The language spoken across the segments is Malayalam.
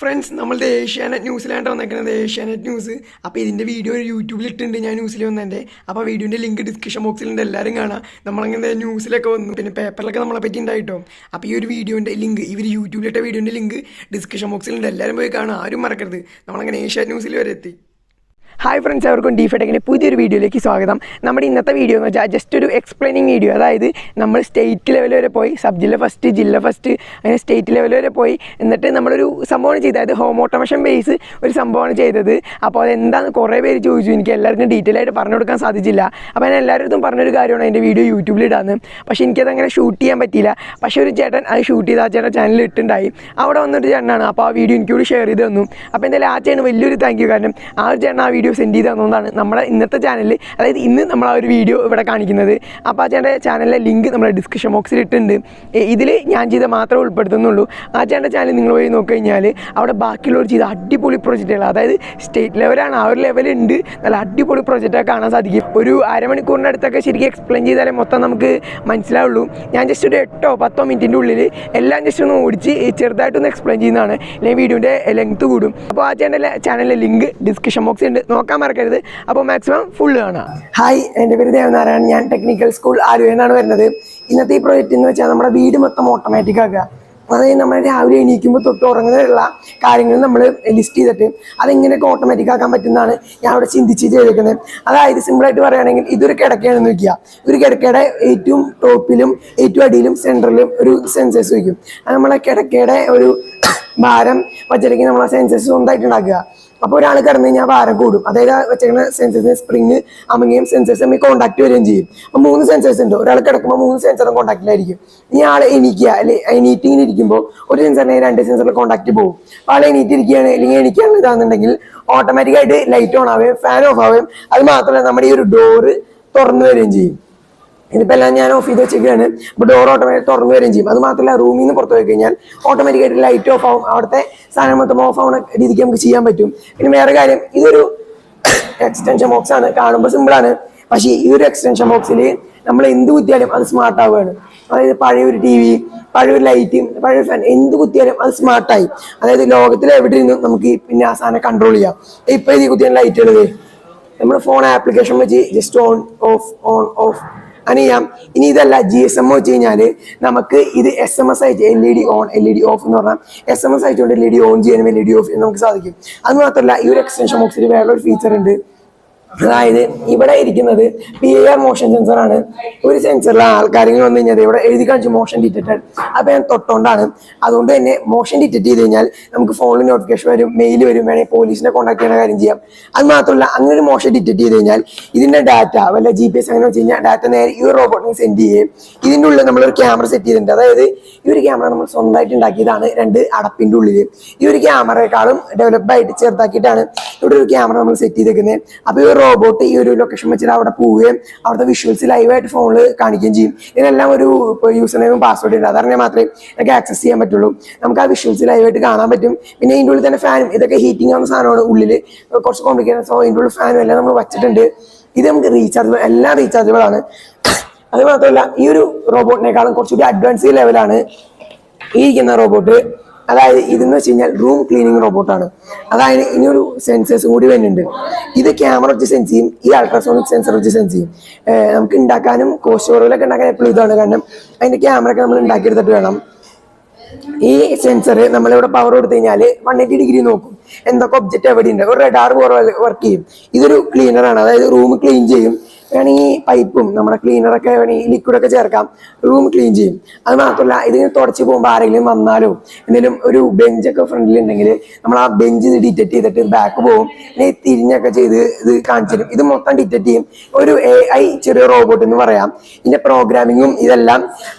ഫ്രണ്ട്സ് നമ്മളുടെ ഏഷ്യാനെറ്റ് ന്യൂസിലാണ്ട് വന്നേക്കുന്നത് ഏഷ്യാനെറ്റ് ന്യൂസ്. അപ്പോൾ ഇതിൻ്റെ വീഡിയോ യൂട്യൂബിൽ ഇട്ടിട്ടുണ്ട്, ഞാൻ ന്യൂസിൽ വന്നതിൻ്റെ. അപ്പോൾ വീഡിയോൻ്റെ ലിങ്ക് ഡിസ്ക്രിപ്ഷൻ ബോക്സിലുണ്ട്, എല്ലാവരും കാണാം. നമ്മളങ്ങനെ ന്യൂസിലൊക്കെ വന്നു, പിന്നെ പേപ്പറിലൊക്കെ നമ്മളെ പറ്റി ഉണ്ടായിട്ടോ. അപ്പോൾ ഈ ഒരു വീഡിയോൻ്റെ ലിങ്ക്, ഇവർ യൂട്യൂബിലിട്ട വീഡിയോൻ്റെ ലിങ്ക് ഡിസ്ക്രിപ്ഷൻ ബോക്സിലുണ്ട്, എല്ലാവരും പോയി കാണാം, ആരും മറക്കരുത്. നമ്മളങ്ങനെ ഏഷ്യാനെറ്റ് ന്യൂസിൽ വരെ എത്തി. ഹായ് ഫ്രണ്ട്സ്, അവർക്കും ഡിഫെടെക്കിൻ്റെ പുതിയൊരു വീഡിയോയിലേക്ക് സ്വാഗതം. നമ്മുടെ ഇന്നത്തെ വീഡിയോ എന്ന് വെച്ചാൽ ജസ്റ്റ് ഒരു എക്സ്പ്ലെയിനിങ് വീഡിയോ. അതായത് നമ്മൾ സ്റ്റേറ്റ് ലെവൽ വരെ പോയി, സബ് ജില്ല ഫസ്റ്റ്, ജില്ല ഫസ്റ്റ്, അങ്ങനെ സ്റ്റേറ്റ് ലെവൽ വരെ പോയി. എന്നിട്ട് നമ്മളൊരു സംഭവമാണ് ചെയ്തത്, അതായത് ഹോം ഓട്ടോമേഷൻ ബേസ് ഒരു സംഭവമാണ് ചെയ്തത്. അപ്പോൾ അതെന്താണെന്ന് കുറേ പേര് ചോദിച്ചു, എനിക്ക് എല്ലാവർക്കും ഡീറ്റെയിൽ ആയിട്ട് പറഞ്ഞു കൊടുക്കാൻ സാധിച്ചില്ല. അപ്പോൾ ഞാൻ എല്ലാവരും പറഞ്ഞൊരു കാര്യമാണ് എൻ്റെ വീഡിയോ യൂട്യൂബിൽ ഇടാന്ന്. പക്ഷേ എനിക്കതങ്ങനെ ഷൂട്ട് ചെയ്യാൻ പറ്റിയില്ല. പക്ഷേ ഒരു ചേട്ടൻ അത് ഷൂട്ട് ചെയ്ത് ആ ചേട്ടൻ ചാനലിൽ ഇട്ടുണ്ടായി. അവിടെ വന്നൊരു ചേട്ടനാണ്, അപ്പോൾ ആ വീഡിയോ എനിക്കൂടി ഷെയർ ചെയ്ത് തന്നു. അപ്പോൾ എന്തായാലും ആ ചേട്ടന് വലിയൊരു താങ്ക് യു. കാരണം ആ ഒരു ചേട്ടൻ ആ വീഡിയോ സെൻഡ് ചെയ്ത് തന്നതാണ് നമ്മുടെ ഇന്നത്തെ ചാനലിൽ, അതായത് ഇന്ന് നമ്മൾ ആ ഒരു വീഡിയോ ഇവിടെ കാണിക്കുന്നത്. അപ്പോൾ ആ ചേട്ടൻ്റെ ചാനലിലെ ലിങ്ക് നമ്മുടെ ഡിസ്ക്രിപ്ഷൻ ബോക്സിൽ ഇട്ടുണ്ട്. ഇതിൽ ഞാൻ ചെയ്ത മാത്രമേ ഉൾപ്പെടുത്തുന്നുള്ളൂ. ആ ചേട്ടൻ്റെ ചാനൽ നിങ്ങൾ പോയി നോക്കിക്കഴിഞ്ഞാൽ അവിടെ ബാക്കിയുള്ളവർ ചെയ്ത അടിപൊളി പ്രൊജക്റ്റുകൾ, അതായത് സ്റ്റേറ്റ് ലെവലാണ്, ആ ഒരു ലെവലുണ്ട്, നല്ല അടിപൊളി പ്രൊജക്റ്റൊക്കെ കാണാൻ സാധിക്കും. ഒരു അരമണിക്കൂറിൻ്റെ അടുത്തൊക്കെ ശരിക്കും എക്സ്പ്ലെയിൻ ചെയ്താലേ മൊത്തം നമുക്ക് മനസ്സിലാവുള്ളൂ. ഞാൻ ജസ്റ്റ് ഒരു 8-10 മിനിറ്റിൻ്റെ ഉള്ളിൽ എല്ലാം ജസ്റ്റ് ഒന്ന് ഓടിച്ച് ചെറുതായിട്ടൊന്ന് എക്സ്പ്ലെയിൻ ചെയ്യുന്നതാണ്, അല്ലെങ്കിൽ വീഡിയോൻ്റെ ലെങ്ത്ത് കൂടും. അപ്പോൾ ആ ചാനലിലെ ലിങ്ക് ഡിസ്ക്രിപ്ഷൻ ബോക്സിൽ ഉണ്ട്, നോക്കാൻ മറക്കരുത്. അപ്പോൾ മാക്സിമം ഫുള്ള് കാണാം. ഹായ്, എൻ്റെ പേര് ദേവനാരായണൻ, ഞാൻ ടെക്നിക്കൽ സ്കൂൾ ആലുവയിൽ നിന്നാണ് വരുന്നത്. ഇന്നത്തെ ഈ പ്രോജക്റ്റ് എന്ന് വെച്ചാൽ നമ്മുടെ വീട് മൊത്തം ഓട്ടോമാറ്റിക് ആക്കുക. അതായത് നമ്മൾ രാവിലെ എണീക്കുമ്പോൾ തൊട്ട് ഉറങ്ങുന്നതിനുള്ള കാര്യങ്ങൾ നമ്മൾ ലിസ്റ്റ് ചെയ്തിട്ട് അതെങ്ങനെയൊക്കെ ഓട്ടോമാറ്റിക് ആക്കാൻ പറ്റുന്നതാണ് ഞാൻ അവിടെ ചിന്തിച്ച് ചെയ്തേക്കുന്നത്. അതായത് സിമ്പിളായിട്ട് പറയുകയാണെങ്കിൽ ഇതൊരു കിടക്കയാണെന്ന് വയ്ക്കുക. ഒരു കിടക്കയുടെ ഏറ്റവും ടോപ്പിലും ഏറ്റവും അടിയിലും സെൻറ്ററിലും ഒരു സെൻസേഴ്സ് വയ്ക്കും. അത് നമ്മളെ കിടക്കയുടെ ഒരു ഭാരം വച്ചിടയ്ക്ക് നമ്മൾ ആ സെൻസേഴ്സ് സ്വന്തമായിട്ട് ഉണ്ടാക്കുക. അപ്പോൾ ഒരാൾ കിടന്നു കഴിഞ്ഞാൽ ഭാരം കൂടും. അതായത് വെച്ചിരിക്കുന്ന സെൻസേഴ്സിന് സ്പ്രിങ് അമങ്ങുകയും സെൻസേഴ്സ് തമ്മിൽ കോൺടാക്ട് വരികയും ചെയ്യും. അപ്പോൾ 3 സെൻസേഴ്സ് ഉണ്ട്. ഒരാൾ കിടക്കുമ്പോൾ 3 സെൻസറും കോൺടാക്റ്റിലായിരിക്കും. ഇനി ആൾ എണീക്കുക, അല്ലെങ്കിൽ എണീറ്റിങ്ങനെ ഇരിക്കുമ്പോൾ ഒരു സെൻസറിനെ 2 സെൻസറിൽ കോൺടാക്ട് പോകും. അപ്പോൾ ആൾ എണീറ്റിരിക്കുകയാണ് അല്ലെങ്കിൽ എണീക്കുകയാണ് ഇതാണെന്നുണ്ടെങ്കിൽ ഓട്ടോമാറ്റിക്കായിട്ട് ലൈറ്റ് ഓൺ ആവുകയും ഫാൻ ഓഫ് ആവുകയും, അത് മാത്രമല്ല നമ്മുടെ ഈ ഒരു ഡോറ് തുറന്നു വരികയും ചെയ്യും. ഇതിപ്പോൾ എല്ലാം ഞാൻ ഓഫ് ചെയ്ത് വെച്ചിരിക്കുകയാണ്. അപ്പോൾ ഡോർ ഓട്ടോമാറ്റിക് തുറന്നു വരികയും ചെയ്യും. അത് മാത്രമല്ല റൂമിൽ നിന്ന് പുറത്ത് പോയി കഴിഞ്ഞാൽ ഓട്ടോമാറ്റിക്കായിട്ട് ലൈറ്റ് ഓഫ് ആവും, അവിടുത്തെ സാധനം മൊത്തം ഓഫ് ആവുന്ന രീതിക്ക് നമുക്ക് ചെയ്യാൻ പറ്റും. പിന്നെ വേറെ കാര്യം, ഇതൊരു എക്സ്റ്റൻഷൻ ബോക്സ് ആണ്. കാണുമ്പോൾ സിമ്പിളാണ്, പക്ഷേ ഈ ഒരു എക്സ്റ്റൻഷൻ ബോക്സിൽ നമ്മൾ എന്ത് കുത്തിയാലും അത് സ്മാർട്ട് ആവുകയാണ്. അതായത് പഴയൊരു TV, പഴയൊരു ലൈറ്റ്, പഴയൊരു ഫാൻ, എന്ത് കുത്തിയാലും അത് സ്മാർട്ടായി. അതായത് ലോകത്തിൽ എവിടെ നിന്നും നമുക്ക് പിന്നെ ആ സാധനം കൺട്രോൾ ചെയ്യാം. ഇപ്പോൾ ഇത് കുത്തിയാൽ ലൈറ്റുകൾ നമ്മൾ ഫോൺ ആപ്ലിക്കേഷൻ വെച്ച് ജസ്റ്റ് ഓൺ ഓഫ് അങ്ങനെ ചെയ്യാം. ഇനി ഇതല്ല, GSM വെച്ച് കഴിഞ്ഞാൽ നമുക്ക് ഇത് SMS ആയിട്ട് LED ഓൺ LED ഓഫ് എന്ന് പറഞ്ഞാൽ SMS ആയിട്ടുണ്ട് LED ഓൺ ചെയ്യാനും LED ഓഫ് ചെയ്യാനും നമുക്ക് സാധിക്കും. അത് മാത്രമല്ല ഈ ഒരു എക്സ്റ്റൻഷൻ ബോക്സിൽ വേറൊരു ഫീച്ചർ ഉണ്ട്. അതായത് ഇവിടെ ഇരിക്കുന്നത് PIR മോഷൻ സെൻസറാണ്. ഒരു സെൻസറിൽ ആൾക്കാരെങ്കിലും വന്നു കഴിഞ്ഞാൽ ഇവിടെ എഴുതി കാണിച്ചു മോഷൻ ഡിറ്റക്റ്റഡ്. അപ്പോൾ ഞാൻ തൊട്ടുകൊണ്ടാണ്. അതുകൊണ്ട് തന്നെ മോഷൻ ഡിറ്റക്ട് ചെയ്ത് കഴിഞ്ഞാൽ നമുക്ക് ഫോണിൽ നോട്ടിഫിക്കേഷൻ വരും, മെയിൽ വരും, വേണമെങ്കിൽ പോലീസിനെ കോൺടാക്ട് ചെയ്യുന്ന കാര്യം ചെയ്യാം. അത് മാത്രമല്ല അങ്ങനെ ഒരു മോഷൻ ഡിറ്റക്ട് ചെയ്ത് കഴിഞ്ഞാൽ ഇതിൻ്റെ ഡാറ്റ വല്ല GPS അങ്ങനെ വെച്ച് കഴിഞ്ഞാൽ ഡാറ്റ നേരെ ഈ ഒരു റോബോട്ടിന് സെൻഡ് ചെയ്യും. ഇതിൻ്റെ ഉള്ളിൽ നമ്മളൊരു ക്യാമറ സെറ്റ് ചെയ്തിട്ടുണ്ട്. അതായത് ഈ ഒരു ക്യാമറ നമ്മൾ സ്വന്തമായിട്ട് ഉണ്ടാക്കിയതാണ്, 2 അടപ്പിൻ്റെ ഉള്ളിൽ. ഈ ഒരു ക്യാമറയെക്കാളും ഡെവലപ്പായിട്ട് ചെറുതാക്കിയിട്ടാണ് ഇവിടെ ഒരു ക്യാമറ നമ്മൾ സെറ്റ് ചെയ്തേക്കുന്നത്. അപ്പോൾ ഈ റോബോട്ട് ഈ ഒരു ലൊക്കേഷൻ വെച്ചിട്ട് അവിടെ പോവുകയും അവിടുത്തെ വിഷ്വൽസ് ലൈവായിട്ട് ഫോണിൽ കാണിക്കുകയും ചെയ്യും. ഇതിനെല്ലാം ഒരു യൂസർ നെയിമും പാസ്വേഡ് ഉണ്ട്, അതറിഞ്ഞാൽ മാത്രമേ നമുക്ക് ആക്സസ് ചെയ്യാൻ പറ്റുള്ളൂ. നമുക്ക് ആ വിഷ്വൽസ് ലൈവായിട്ട് കാണാൻ പറ്റും. പിന്നെ ഇതിൻ്റെ ഉള്ളിൽ തന്നെ ഫാനും, ഇതൊക്കെ ഹീറ്റിംഗ് ആവുന്ന സാധനമാണ്. ഉള്ളിൽ കുറച്ച് കോംപ്ലിക്കേഷൻ, സോ ഇതിൻ്റെ ഉള്ളിൽ ഫാനും എല്ലാം നമ്മൾ വെച്ചിട്ടുണ്ട്. ഇത് നമുക്ക് റീചാർജബിൾ, എല്ലാം റീചാർജബിൾ ആണ്. അത് മാത്രമല്ല ഈ ഒരു റോബോട്ടിനേക്കാളും കുറച്ചുകൂടി അഡ്വാൻസ് ലെവലാണ് ഈ ഇരിക്കുന്ന റോബോട്ട്. അതായത് ഇതെന്ന് വെച്ച് കഴിഞ്ഞാൽ റൂം ക്ലീനിങ് റോബോട്ടാണ്. അതായത് ഇനിയൊരു സെൻസേഴ്സ് കൂടി വരുന്നുണ്ട്. ഇത് ക്യാമറ വെച്ച് സെൻസ് ചെയ്യും, ഈ അൾട്രാസോണിക് സെൻസർ വെച്ച് സെൻസ് ചെയ്യും. നമുക്ക് ഉണ്ടാക്കാനും കോസ്റ്റ് കുറവിലൊക്കെ ഉണ്ടാക്കാൻ എപ്പോഴും ഇതാണ്. കാരണം അതിൻ്റെ ക്യാമറയൊക്കെ നമ്മൾ ഉണ്ടാക്കിയെടുത്തിട്ട് വേണം. ഈ സെൻസർ നമ്മളിവിടെ പവർ കൊടുത്തു കഴിഞ്ഞാൽ 180 ഡിഗ്രി നോക്കും, എന്തൊക്കെ ഒബ്ജക്റ്റ് എവിടെയുണ്ട്. ഒരു റഡാർ പോലെ വർക്ക് ചെയ്യും. ഇതൊരു ക്ലീനറാണ്, അതായത് റൂം ക്ലീൻ ചെയ്യും. വേണമെങ്കിൽ പൈപ്പും നമ്മുടെ ക്ലീനറൊക്കെ വേണമെങ്കിൽ ലിക്വിഡൊക്കെ ചേർക്കാം, റൂം ക്ലീൻ ചെയ്യും. അത് മാത്രമല്ല ഇതിന് തുടച്ച് പോകുമ്പോൾ ആരെങ്കിലും വന്നാലോ എന്തെങ്കിലും ഒരു ബെഞ്ചൊക്കെ ഫ്രണ്ടിലുണ്ടെങ്കിൽ നമ്മൾ ആ ബെഞ്ച് ഇത് ഡിറ്റക്ട് ചെയ്തിട്ട് ബാക്ക് പോകും, അല്ലെങ്കിൽ തിരിഞ്ഞൊക്കെ ചെയ്ത് ഇത് കാണിച്ചു തരും. ഇത് മൊത്തം ഡിറ്റക്ട് ചെയ്യും. ഒരു AI ചെറിയ റോബോട്ട് എന്ന് പറയാം. ഇതിൻ്റെ പ്രോഗ്രാമിങ്ങും ഇതെല്ലാം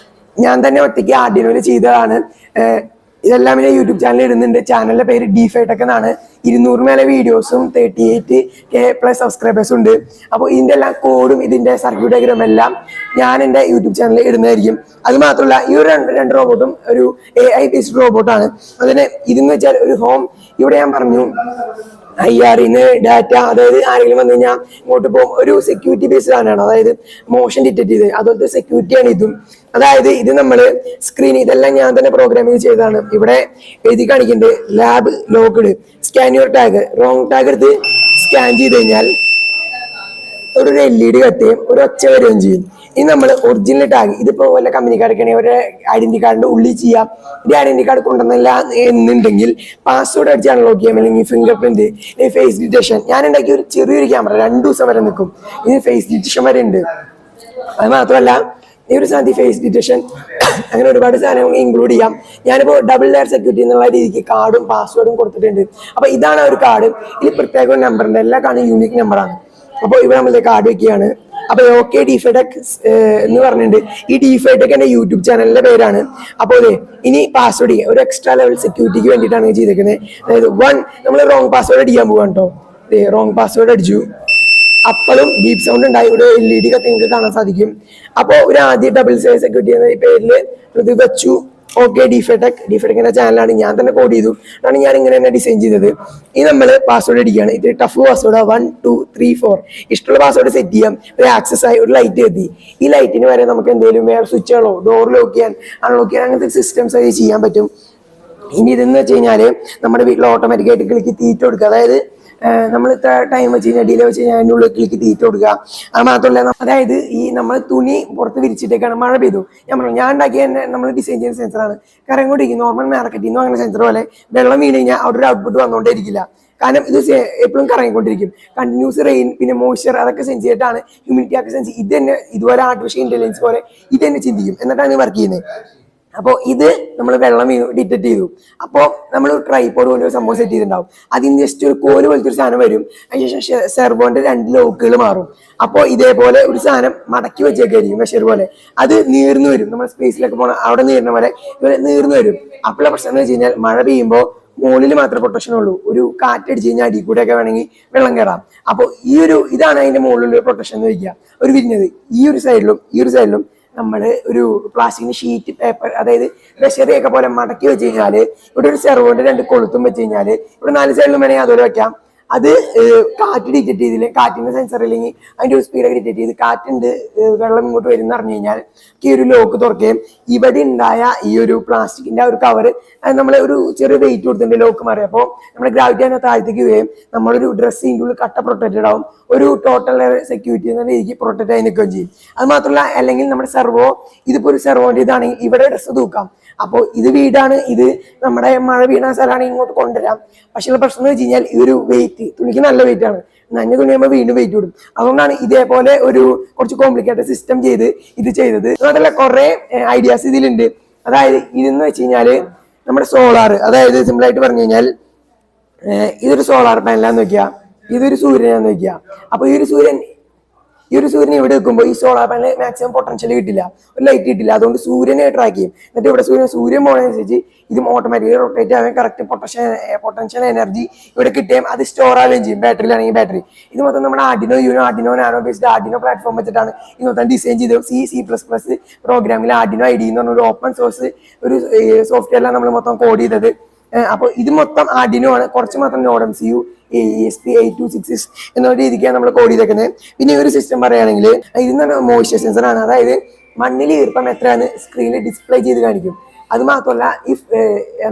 ഞാൻ തന്നെ ഒറ്റയ്ക്ക് ആർഡിനോയിൽ ചെയ്തതാണ്. ഇതെല്ലാം പിന്നെ യൂട്യൂബ് ചാനലിൽ ഇടുന്നുണ്ട്. ചാനലിൻ്റെ പേര് ഡിഫൈടെക് എന്നാണ്. 200 മേലെ വീഡിയോസും 38K+ സബ്സ്ക്രൈബേഴ്സും ഉണ്ട്. അപ്പോൾ ഇതിൻ്റെ എല്ലാം കോഡും ഇതിൻ്റെ സർക്യൂട്ട് ഡയഗ്രാം എല്ലാം ഞാൻ എൻ്റെ യൂട്യൂബ് ചാനലിൽ ഇടുന്നതായിരിക്കും. അത് മാത്രമല്ല ഈ ഒരു രണ്ട് റോബോട്ടും ഒരു AI ബേസ്ഡ് റോബോട്ടാണ്. അതിന് ഇതെന്ന് വെച്ചാൽ ഒരു ഹോം, ഇവിടെ ഞാൻ പറഞ്ഞു IR-ന്ന് ഡാറ്റ, അതായത് ആരെങ്കിലും വന്നു കഴിഞ്ഞാൽ ഇങ്ങോട്ട് പോകും. ഒരു സെക്യൂരിറ്റി ബേസ്ഡ് സാധനമാണ്, അതായത് മോഷൻ ഡിറ്റക്ട് ചെയ്ത് അതുപോലത്തെ സെക്യൂരിറ്റിയാണ് ഇതും. അതായത് ഇത് നമ്മൾ സ്ക്രീൻ ഇതെല്ലാം ഞാൻ തന്നെ പ്രോഗ്രാമിംഗ് ചെയ്തതാണ്. ഇവിടെ എഴുതി കാണിക്കുന്നുണ്ട് lab locked scan your tag. Wrong tag എടുത്ത് സ്കാൻ ചെയ്ത് കഴിഞ്ഞാൽ ഒരു LED കത്തുകയും ഒരു ഒച്ച വരികയും ചെയ്യും. ഇനി നമ്മൾ ഒറിജിനൽ ടാഗ്, ഇതിപ്പോൾ വല്ല കമ്പനി കാർഡൊക്കെയാണെങ്കിൽ ഒരു ഐഡന്റി കാർഡിന്റെ ഉള്ളിൽ ചെയ്യാം. ഈ ഐഡന്റി കാർഡ് കൊണ്ടുവന്നില്ല എന്നുണ്ടെങ്കിൽ പാസ്വേഡ് അടിച്ച് അൺലോക്ക് ചെയ്യാം, അല്ലെങ്കിൽ ഫിംഗർ പ്രിന്റ്, ഫേസ് ഡിറ്റക്ഷൻ. ഞാൻ ഉണ്ടാക്കിയ ഒരു ചെറിയൊരു ക്യാമറ 2 ദിവസം വരെ നിൽക്കും. ഇതിന് ഫേസ് ഡിറ്റക്ഷൻ വരെ ഉണ്ട്. അത് മാത്രമല്ല ഈ ഒരു സാധനം ഫേസ് ഡിറ്റക്ഷൻ അങ്ങനെ ഒരുപാട് സാധനങ്ങൾ ഇൻക്ലൂഡ് ചെയ്യാം. ഞാനിപ്പോൾ ഡബിൾ ലെയർ സെക്യൂരിറ്റി എന്നുള്ള രീതിക്ക് കാർഡും പാസ്വേഡും കൊടുത്തിട്ടുണ്ട്. അപ്പോൾ ഇതാണ് ഒരു കാർഡ്. ഇത് പ്രത്യേക ഒരു നമ്പറുണ്ട്, എല്ലാ കാർഡും യൂണിക് നമ്പറാണ്. അപ്പോൾ ഇവിടെ നമ്മൾ കാർഡ് വെക്കുകയാണ്. അപ്പോൾ ഓക്കെ ഡിഫൈടെക് എന്ന് പറഞ്ഞിട്ടുണ്ട്. ഈ ഡിഫൈടെക് എൻ്റെ യൂട്യൂബ് ചാനലിന്റെ പേരാണ്. അപ്പോൾ ഇനി പാസ്വേഡ് ഒരു എക്സ്ട്രാ ലെവൽ സെക്യൂരിറ്റിക്ക് വേണ്ടിയിട്ടാണ് ചെയ്തേക്കുന്നത്. അതായത് നമ്മൾ റോങ് പാസ്വേഡ് അടിക്കാൻ പോകാൻ കേട്ടോ. റോങ് പാസ്വേഡ് അടിച്ചു, അപ്പോഴും ഡീപ് സൗണ്ട് ഉണ്ടായി. ഇവിടെ LED നിങ്ങൾക്ക് കാണാൻ സാധിക്കും. അപ്പോൾ ഒരു ആദ്യം ഡബിൾ സെക്യൂരിറ്റി എന്ന പേരിൽ ഇത് വെച്ചു. ഓക്കെ ഡിഫൈടെക്കിന്റെ ചാനലാണ്, ഞാൻ തന്നെ കോഡ് ചെയ്തു. അതാണ് ഞാൻ ഇങ്ങനെ തന്നെ ഡിസൈൻ ചെയ്തത്. ഇത് നമ്മൾ പാസ്വേഡ് അടിക്കുകയാണ്. ഇത് ടഫ് പാസ്വേഡ് 1 2 3 4 ഇഷ്ടമുള്ള പാസ്വേഡ് സെറ്റ് ചെയ്യാം. ഒരു ആക്സസ് ആയി ഒരു ലൈറ്റ് എത്തി. ഈ ലൈറ്റിന് വരെ നമുക്ക് എന്തെങ്കിലും വേറെ സ്വിച്ചുകളോ ഡോർ ലോക്ക് ചെയ്യാൻ അൺലോക്ക് ചെയ്യാൻ അങ്ങനത്തെ സിസ്റ്റംസ് ആയി ചെയ്യാൻ പറ്റും. ഇനി ഇതെന്ന് വെച്ച് കഴിഞ്ഞാൽ നമ്മുടെ വീട്ടിൽ ഓട്ടോമാറ്റിക്കായിട്ട് ക്ലിക്ക് തീറ്റ കൊടുക്കുക. അതായത് നമ്മൾ ഇത്ര ടൈം വെച്ച് കഴിഞ്ഞാൽ ഡിലേ വെച്ച് കഴിഞ്ഞാൽ അതിൻ്റെ ഉള്ളിൽ ക്ലിക്ക് തീറ്റ കൊടുക്കുക. അത് മാത്രമല്ല, അതായത് ഈ നമ്മൾ തുണി പുറത്ത് വിരിച്ചിട്ടേക്കാണ് മഴ പെയ്തു. ഞാൻ ഉണ്ടാക്കിയ നമ്മൾ ഡിസൈൻ ചെയ്യുന്ന സെൻസറാണ്. കാരണം ഇങ്ങോട്ടേക്ക് നോർമൽ മാർക്കറ്റിൽ നിന്നും അങ്ങനെ സെൻസർ പോലെ വെള്ളം വീണ് കഴിഞ്ഞാൽ അവിടെ ഒരു ഔട്ട്പുട്ട് വന്നുകൊണ്ടേ ഇരിക്കില്ല. കാരണം ഇത് എപ്പോഴും കറങ്ങിക്കൊണ്ടിരിക്കും. കണ്ടിന്യൂസ് റെയിൻ പിന്നെ മോയ്സ്ചർ അതൊക്കെ സെൻസ് ചെയ്തിട്ടാണ് ഹ്യൂമിഡിറ്റി ഒക്കെ സെൻസ്. ഇത് തന്നെ ഇതുപോലെ ആർട്ടിഫിഷ്യൽ ഇന്റലിജൻസ് പോലെ ഇത് തന്നെ ചിന്തിക്കും, എന്നിട്ടാണ് വർക്ക് ചെയ്യുന്നത്. അപ്പോൾ ഇത് നമ്മൾ വെള്ളം ഡിറ്റക്ട് ചെയ്തു. അപ്പോൾ നമ്മൾ ട്രൈപോഡ് പോലെ ഒരു സംഭവം സെറ്റ് ചെയ്തിട്ടുണ്ടാവും. അതിന് ജസ്റ്റ് ഒരു കോല് പോലത്തെ ഒരു സാധനം വരും. അതിനുശേഷം സെർവോന്റെ 2 ലോക്കുകൾ മാറും. അപ്പോൾ ഇതേപോലെ ഒരു സാധനം മടക്കി വെച്ചേക്കായിരിക്കും മെഷർ പോലെ. അത് നീർന്നു വരും. നമ്മൾ സ്പേസിലൊക്കെ പോകണം, അവിടെ നീർന്ന പോലെ ഇവരെ നീർന്നു വരും. അപ്പോഴുള്ള പ്രശ്നം എന്ന് വെച്ച് കഴിഞ്ഞാൽ മഴ പെയ്യുമ്പോൾ മുകളിൽ മാത്രമേ പ്രൊട്ടക്ഷൻ ഉള്ളൂ. ഒരു കാറ്റടിച്ച് കഴിഞ്ഞാൽ അടി കൂടെ ഒക്കെ വേണമെങ്കിൽ വെള്ളം കയറാം. അപ്പോൾ ഇതാണ് അതിന്റെ മുകളിലുള്ള പ്രൊട്ടക്ഷൻ എന്ന് വയ്ക്കുക. ഒരു വിരിഞ്ഞത് ഈ ഒരു സൈഡിലും നമ്മൾ ഒരു പ്ലാസ്റ്റിക്കിന്റെ ഷീറ്റ് പേപ്പർ, അതായത് ബഷറിയൊക്കെ പോലെ മടക്കി വെച്ച് കഴിഞ്ഞാൽ ഇവിടെ ഒരു സെർവോന്റെ 2 കൊളുത്തും വെച്ച് കഴിഞ്ഞാൽ ഇവിടെ 4 സൈഡിലും വേണമെങ്കിൽ അതുപോലെ വെക്കാം. അത് കാറ്റ് ഡിറ്റക്ട് ചെയ്തില്ലേ, കാറ്റിന്റെ സെൻസർ ഇല്ലെങ്കിൽ അതിന്റെ ഒരു സ്പീഡൊക്കെ ഡിറ്റക്ട് ചെയ്ത് കാറ്റുണ്ട് വെള്ളം ഇങ്ങോട്ട് വരും എന്ന് പറഞ്ഞു കഴിഞ്ഞാൽ ഈ ഒരു ലോക്ക് തുറക്കുകയും ഇവിടെ ഉണ്ടായ ഈ ഒരു പ്ലാസ്റ്റിക്കിന്റെ ആ ഒരു കവർ നമ്മൾ ഒരു ചെറിയ വെയിറ്റ് കൊടുത്തിട്ടുണ്ട് ലോക്ക് മാറി. അപ്പോൾ നമ്മുടെ ഗ്രാവിറ്റി അതിനെ താഴ്ത്തേക്ക് വരികയും നമ്മളൊരു ഡ്രസ്സിൻ്റെ ഉള്ളിൽ കട്ട പ്രൊട്ടക്റ്റഡ് ആവും. ഒരു ടോട്ടൽ സെക്യൂരിറ്റി എന്ന രീതിക്ക് പ്രൊട്ടക്റ്റ് ആയി നിൽക്കുകയും ചെയ്യും. അത് മാത്രമല്ല, അല്ലെങ്കിൽ നമ്മുടെ സെർവോ ഇതിപ്പോൾ ഒരു സെർവോന്റെ ഇതാണെങ്കിൽ ഇവിടെ ഡ്രസ്സ് തൂക്കാം. അപ്പോൾ ഇത് വീടാണ്, ഇത് നമ്മുടെ മഴ വീണ സ്ഥലമാണ്, ഇങ്ങോട്ട് കൊണ്ടുവരാം. പക്ഷേ പ്രശ്നം എന്ന് വെച്ച് കഴിഞ്ഞാൽ ഈ ഒരു വെയിറ്റ് തുണിക്ക് നല്ല വെയിറ്റ് ആണ്. നനഞ്ഞ തുണിയാകുമ്പോൾ വീണ്ടും വെയിറ്റ് വിടും. അതുകൊണ്ടാണ് ഇതേപോലെ ഒരു കുറച്ച് കോംപ്ലിക്കേറ്റഡ് സിസ്റ്റം ഇത് ചെയ്തത്. അതുകൊണ്ടല്ല കുറേ ഐഡിയാസ് ഇതിലുണ്ട്. അതായത് ഇതെന്ന് വെച്ച് കഴിഞ്ഞാൽ നമ്മുടെ സോളാർ, അതായത് സിമ്പിളായിട്ട് പറഞ്ഞു കഴിഞ്ഞാൽ ഇതൊരു സോളാർ പാനലാന്ന് വെക്കുക, ഇതൊരു സൂര്യനാന്ന് വെക്കുക. അപ്പോൾ ഈ ഒരു സൂര്യൻ ഇവിടെ വെക്കുമ്പോൾ ഈ സോളാർ പാനൽ മാക്സിമം പൊട്ടൻഷ്യൽ കിട്ടില്ല, ഒരു ലൈറ്റ് കിട്ടില്ല. അതുകൊണ്ട് സൂര്യനെ ട്രാക്ക് ചെയ്യും. എന്നിട്ട് ഇവിടെ സൂര്യൻ പോകുന്നതനുസരിച്ച് ഇതും ഓട്ടോമാറ്റിക്കലി റൊട്ടേറ്റ് ആവുകയും കറക്റ്റ് പൊട്ടൻഷ്യൽ എനർജി ഇവിടെ കിട്ടുകയും അത് സ്റ്റോർ ആവുകയും ചെയ്യും. ബാറ്ററിയിലാണെങ്കിൽ ബാറ്ററി. ഇത് മൊത്തം നമ്മുടെ Arduino nano based Arduino platform വെച്ചിട്ടാണ് ഇത് മൊത്തം ഡിസൈൻ ചെയ്തത്. C++ പ്രോഗ്രാമിൽ ആർഡിനോ IDE എന്ന് പറഞ്ഞ ഒരു ഓപ്പൺ സോഴ്സ് ഒരു സോഫ്റ്റ്വെയറിലാണ് നമ്മൾ മൊത്തം കോഡ് ചെയ്തത്. അപ്പോൾ ഇത് മൊത്തം ആർഡിനോ ആണ്. കുറച്ച് മാത്രം നോഡ് MCU ESP8266 എന്ന രീതിക്കാണ് നമ്മൾ കോഡ് ചെയ്തേക്കുന്നത്. പിന്നെ ഒരു സിസ്റ്റം പറയുകയാണെങ്കിൽ ഇതിന് മോയ്സ്ചർ സെൻസർ ആണ്. അതായത് മണ്ണിൽ ഈർപ്പം എത്രയാണ് സ്ക്രീനിൽ ഡിസ്പ്ലേ ചെയ്ത് കാണിക്കും. അത് മാത്രമല്ല,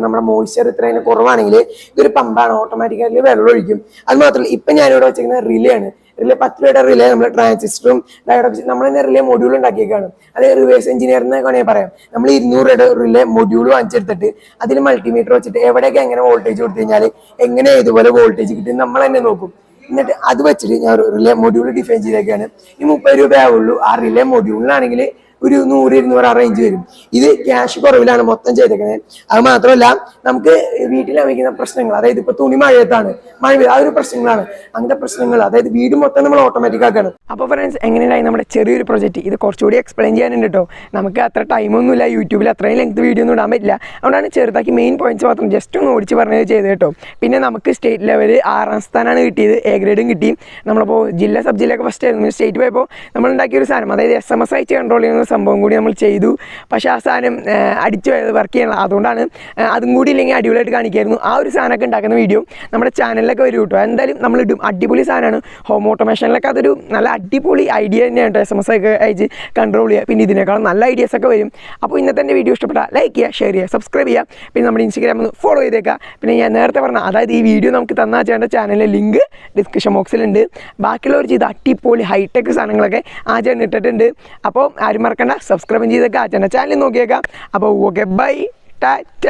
നമ്മുടെ മോയ്സ്ചർ ഇത്രയും കുറവാണെങ്കിൽ ഇതൊരു പമ്പാണ്, ഓട്ടോമാറ്റിക്കലി വെള്ളം ഒഴിക്കും. അത് മാത്രമല്ല, ഇപ്പം ഞാനിവിടെ വെച്ചിരിക്കുന്ന റിലേ ആണ്. റിലേ 10 രൂപയുടെ റിലേ നമ്മൾ ട്രാൻസിസ്റ്ററും നമ്മൾ തന്നെ റിലേ മൊഡ്യൂൾ ഉണ്ടാക്കിയേക്കാണ്. അത് റിവേഴ്സ് എഞ്ചിനീയർ എന്ന് വേണമെങ്കിൽ പറയാം. നമ്മൾ 200 രൂപയുടെ റിലേ മൊഡ്യൂൾ വാങ്ങിച്ചെടുത്തിട്ട് അതിൽ മൾട്ടിമീറ്റർ വെച്ചിട്ട് എവിടെയൊക്കെ എങ്ങനെ വോൾട്ടേജ് കൊടുത്തു കഴിഞ്ഞാൽ എങ്ങനെ ഇതുപോലെ വോൾട്ടേജ് കിട്ടും നമ്മൾ തന്നെ നോക്കും. എന്നിട്ട് അത് വെച്ചിട്ട് ഞാൻ റിലേ മൊഡ്യൂൾ ഡിഫൈൻ ചെയ്തേക്കാണ്. ഈ 30 രൂപയാവുള്ളൂ. ആ റിലേ മൊഡ്യൂളിലാണെങ്കിൽ ഒരു 100-200 ആ റേഞ്ച് വരും. ഇത് ക്യാഷ് കുറവിലാണ് മൊത്തം ചെയ്തേക്കുന്നത്. അത് മാത്രമല്ല, നമുക്ക് വീട്ടിൽ വയ്ക്കുന്ന പ്രശ്നങ്ങൾ, അതായത് ഇപ്പൊ തുണി മഴയത്താണ്, മഴ ആ ഒരു പ്രശ്നങ്ങളാണ്. അങ്ങനത്തെ പ്രശ്നങ്ങൾ, അതായത് വീട് മൊത്തം നമ്മൾ ഓട്ടോമാറ്റിക് ആക്കണം. അപ്പോൾ ഫ്രണ്ട്സ്, എങ്ങനെയായി നമ്മുടെ ചെറിയൊരു പ്രൊജക്റ്റ്? ഇത് കുറച്ചുകൂടി എക്സ്പ്ലെയിൻ ചെയ്യാനുണ്ട് കേട്ടോ. നമുക്ക് അത്ര ടൈമൊന്നുമില്ല, യൂട്യൂബിൽ അത്രയും ലെങ്ത് വീഡിയോ ഒന്നും ഇടാൻ പറ്റില്ല. അതുകൊണ്ടാണ് ചെറുതാക്കി മെയിൻ പോയിന്റ്സ് മാത്രം ജസ്റ്റ് ഒന്ന് ഓടിച്ച് പറഞ്ഞത് ചെയ്ത് കേട്ടോ. പിന്നെ നമുക്ക് സ്റ്റേറ്റ് ലെവൽ 6ാം സ്ഥാനമാണ് കിട്ടിയത്, A ഗ്രേഡും കിട്ടി. നമ്മളിപ്പോൾ സബ് ജില്ലയൊക്കെ ഫസ്റ്റ് ആയിരുന്നു. സ്റ്റേറ്റ് പോയപ്പോൾ നമ്മൾ ഉണ്ടാക്കിയൊരു സാധനം, അതായത് SMS അയച്ച് കൺട്രോൾ ചെയ്യുന്ന സംഭവം കൂടി നമ്മൾ ചെയ്തു. പക്ഷേ ആ സാധനം അടിച്ചു പോയത് വർക്ക് ചെയ്യണം. അതുകൊണ്ടാണ് അതും കൂടി ഇല്ലെങ്കിൽ അടിപൊളിയായിട്ട് കാണിക്കായിരുന്നു. ആ ഒരു സാധനമൊക്കെ ഉണ്ടാക്കുന്ന വീഡിയോ നമ്മുടെ ചാനലിലൊക്കെ വരും കേട്ടോ. എന്തായാലും നമ്മൾ ഇടും. അടിപൊളി സാധനമാണ്. ഹോം ഓട്ടോമേഷനിലൊക്കെ അതൊരു നല്ല അടിപൊളി ഐഡിയ തന്നെയാണ് കേട്ടോ. SMS ഒക്കെ അയച്ച് കൺട്രോൾ ചെയ്യുക. പിന്നെ ഇതിനേക്കാളും നല്ല ഐഡിയാസൊക്കെ വരും. അപ്പോൾ ഇന്നത്തെ എൻ്റെ വീഡിയോ ഇഷ്ടപ്പെട്ടാൽ ലൈക്ക് ചെയ്യുക, ഷെയർ ചെയ്യുക, സബ്സ്ക്രൈബ് ചെയ്യുക. പിന്നെ നമ്മുടെ ഇൻസ്റ്റാഗ്രാം ഒന്ന് ഫോളോ ചെയ്തേക്കുക. പിന്നെ ഞാൻ നേരത്തെ പറഞ്ഞ അതായത് ഈ വീഡിയോ നമുക്ക് തന്നാൽ ചേട്ടൻ്റെ ചാനലിലെ ലിങ്ക് ഡിസ്ക്രിപ്ഷൻ ബോക്സിലുണ്ട്. ബാക്കിയുള്ളവർ ചെയ്ത അടിപൊളി ഹൈടെക് സാധനങ്ങളൊക്കെ ആ ചേട്ടൻ ഇട്ടിട്ടുണ്ട്. അപ്പോൾ ആരും മറക്കണ്ട, സബ്സ്ക്രൈബ് ചെയ്തേക്കുക, ആ ചേട്ടൻ്റെ ചാനൽ നോക്കിയേക്കാം. അപ്പോൾ ഓക്കെ, ബൈ, ടാറ്റ.